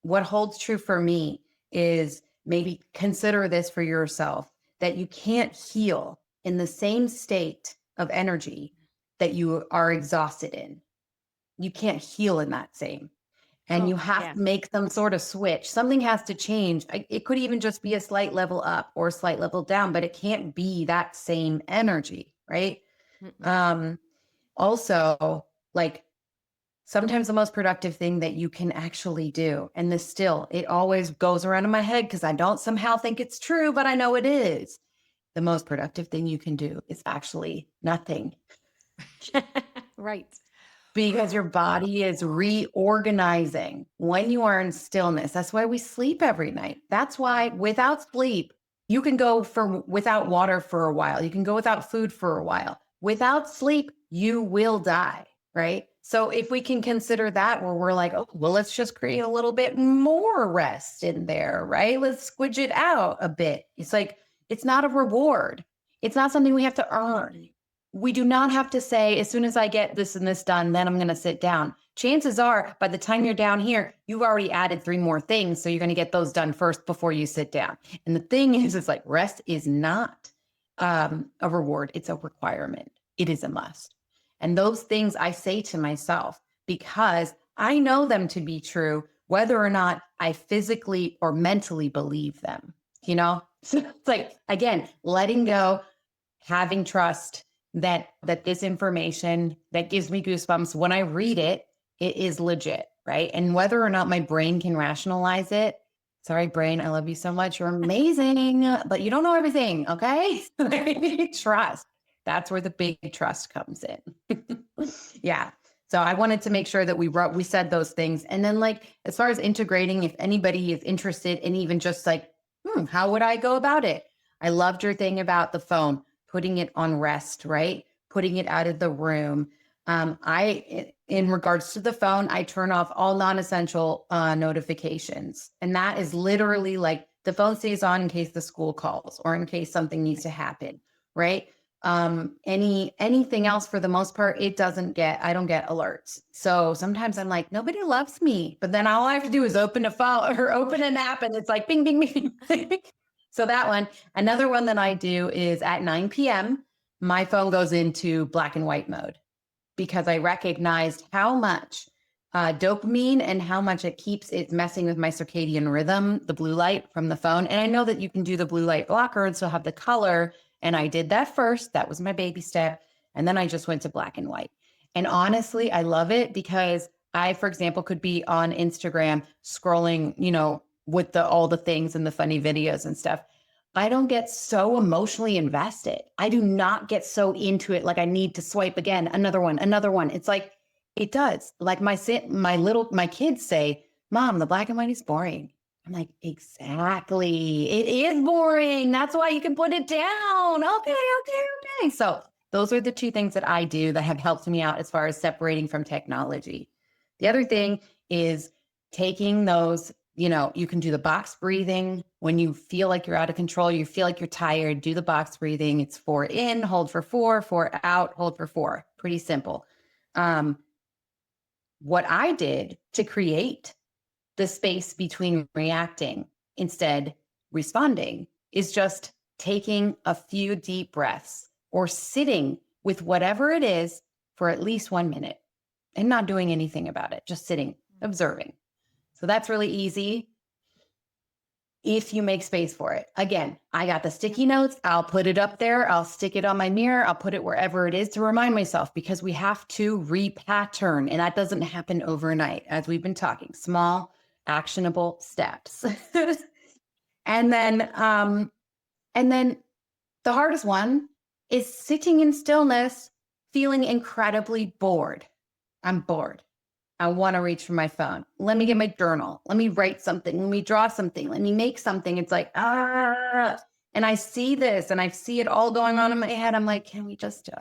what holds true for me is, maybe consider this for yourself, that you can't heal in the same state of energy that you are exhausted in. You can't heal in that same. And oh, you have yeah. to make some sort of switch. Something has to change. It could even just be a slight level up or a slight level down, but it can't be that same energy, right? Mm-mm. Um, Also, like, sometimes the most productive thing that you can actually do, and this still, it always goes around in my head because I don't somehow think it's true, but I know it is. The most productive thing you can do is actually nothing, Right. because your body is reorganizing when you are in stillness. That's why we sleep every night. That's why without sleep, you can go for without water for a while. You can go without food for a while. Without sleep, you will die, right? So if we can consider that, where we're like, oh, well, let's just create a little bit more rest in there, right? Let's squidge it out a bit. It's like, it's not a reward. It's not something we have to earn. We do not have to say, as soon as I get this and this done, then I'm going to sit down. Chances are, by the time you're down here, you've already added 3 more things. So you're going to get those done first before you sit down. And the thing is, it's like rest is not a reward, it's a requirement. It is a must. And those things I say to myself because I know them to be true, whether or not I physically or mentally believe them, you know? So it's like, again, letting go, having trust that this information that gives me goosebumps when I read it, it is legit, right? And whether or not my brain can rationalize it, sorry, brain, I love you so much. You're amazing, but you don't know everything, okay? Trust. That's where the big trust comes in. Yeah. So I wanted to make sure that we said those things. And then like, as far as integrating, if anybody is interested in even just like, how would I go about it? I loved your thing about the phone, putting it on rest, right? Putting it out of the room. In regards to the phone, I turn off all non-essential notifications. And that is literally like the phone stays on in case the school calls or in case something needs to happen, right? Anything else for the most part, I don't get alerts. So sometimes I'm like, nobody loves me, but then all I have to do is open a phone or open an app and it's like, bing, bing, bing. So that one. Another one that I do is at 9 p.m., my phone goes into black and white mode because I recognized how much dopamine and how much it's messing with my circadian rhythm, the blue light from the phone. And I know that you can do the blue light blocker and still have the color. And I did that first. That was my baby step. And then I just went to black and white. And honestly, I love it because I, for example, could be on Instagram scrolling, with all the things and the funny videos and stuff. I don't get so emotionally invested. I do not get so into it. Like I need to swipe again, another one, another one. It's like, it does. Like my kids say, Mom, the black and white is boring. I'm like, exactly. It is boring. That's why you can put it down. Okay. So those are the 2 things that I do that have helped me out as far as separating from technology. The other thing is taking those, you can do the box breathing when you feel like you're out of control, you feel like you're tired, do the box breathing. It's 4 in, hold for 4, 4 out, hold for 4. Pretty simple. What I did to create the space between reacting instead responding is just taking a few deep breaths or sitting with whatever it is for at least 1 minute and not doing anything about it, just sitting, observing. So that's really easy if you make space for it. Again, I got the sticky notes. I'll put it up there. I'll stick it on my mirror. I'll put it wherever it is to remind myself because we have to repattern and that doesn't happen overnight as we've been talking. Small, actionable steps. and then the hardest one is sitting in stillness, feeling incredibly bored. I'm bored. I want to reach for my phone. Let me get my journal. Let me write something. Let me draw something. Let me make something. It's like, and I see this and I see it all going on in my head. I'm like, can we just.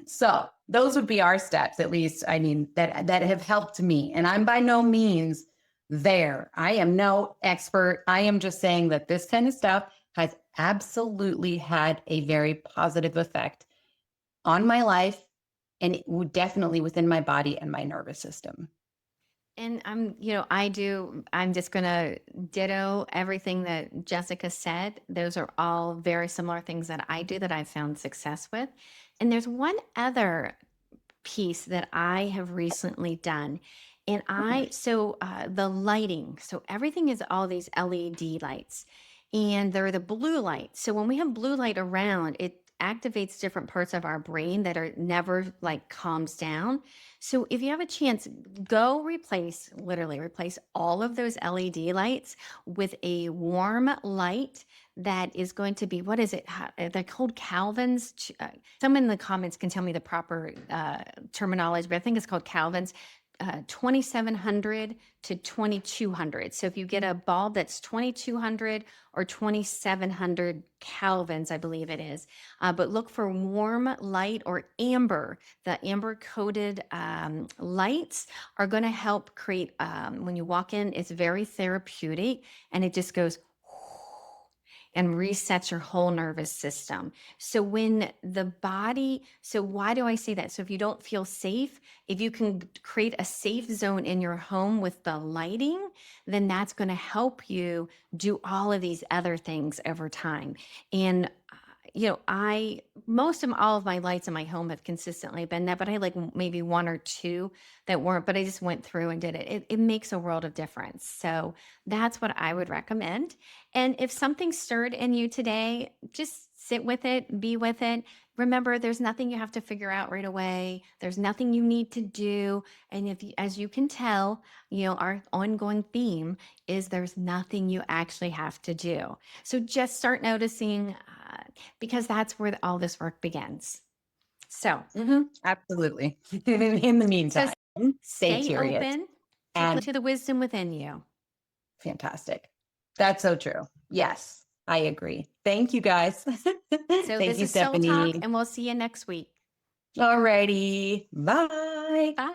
So those would be our steps, at least. I mean, that have helped me. And I'm by no means there. I am no expert. I am just saying that this kind of stuff has absolutely had a very positive effect on my life and definitely within my body and my nervous system. And I'm just going to ditto everything that Jessica said. Those are all very similar things that I do that I've found success with. And there's one other piece that I have recently done. And the lighting, so everything is all these LED lights and they're the blue light. So when we have blue light around, it activates different parts of our brain that are never like calms down. So if you have a chance, literally replace all of those LED lights with a warm light that is going to be, what is it? They're called Calvin's. Someone in the comments can tell me the proper terminology, but I think it's called Calvin's. 2700 to 2200. So if you get a bulb that's 2200 or 2700 Kelvins, I believe it is, but look for warm light or amber. The amber coated lights are going to help create, when you walk in, it's very therapeutic and it just goes, and resets your whole nervous system. So when the body, so why do I say that? So if you don't feel safe, if you can create a safe zone in your home with the lighting, then that's going to help you do all of these other things over time. And I most of all of my lights in my home have consistently been that, but I had like maybe one or two that weren't, but I just went through and did it. It makes a world of difference. So that's what I would recommend. And if something stirred in you today, just sit with it, be with it. Remember, there's nothing you have to figure out right away. There's nothing you need to do. And if you, as you can tell, our ongoing theme is there's nothing you actually have to do. So just start noticing, because that's where all this work begins. So, Absolutely. In the so meantime, stay stay curious open and to the wisdom within you. fantastic. That's so true. Yes, I agree. Thank you guys. So Thank this you, is Soul Talk, Stephanie. and we'll see you next week. Alrighty. Bye. Bye.